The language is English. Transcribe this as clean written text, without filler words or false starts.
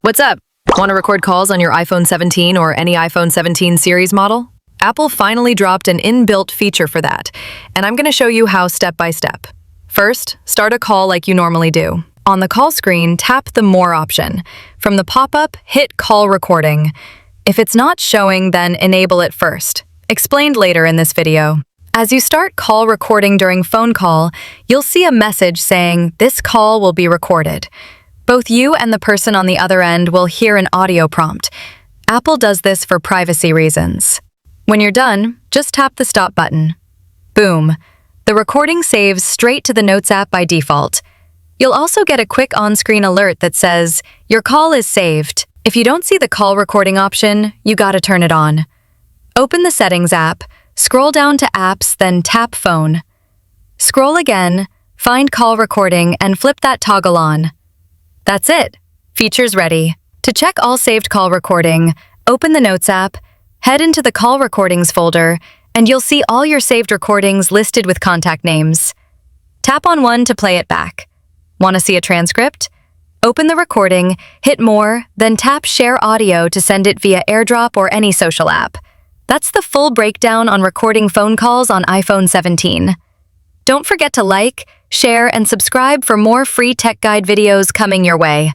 What's up? Want to record calls on your iPhone 17 or any iPhone 17 series model? Apple finally dropped an inbuilt feature for that, and I'm going to show you how step by step. First, start a call like you normally do. On the call screen, tap the More option. From the pop-up, hit Call Recording. If it's not showing, then enable it first. Explained later in this video. As you start call recording during phone call, you'll see a message saying, "This call will be recorded." Both you and the person on the other end will hear an audio prompt. Apple does this for privacy reasons. When you're done, just tap the stop button. Boom. The recording saves straight to the Notes app by default. You'll also get a quick on-screen alert that says, "Your call is saved." If you don't see the call recording option, you gotta turn it on. Open the Settings app, scroll down to Apps, then tap Phone. Scroll again, find Call Recording, and flip that toggle on. That's it. Features ready. To check all saved call recording, open the Notes app, head into the Call Recordings folder, and you'll see all your saved recordings listed with contact names. Tap on one to play it back. Want to see a transcript? Open the recording, hit More, then tap Share Audio to send it via AirDrop or any social app. That's the full breakdown on recording phone calls on iPhone 17. Don't forget to like, share, and subscribe for more free tech guide videos coming your way.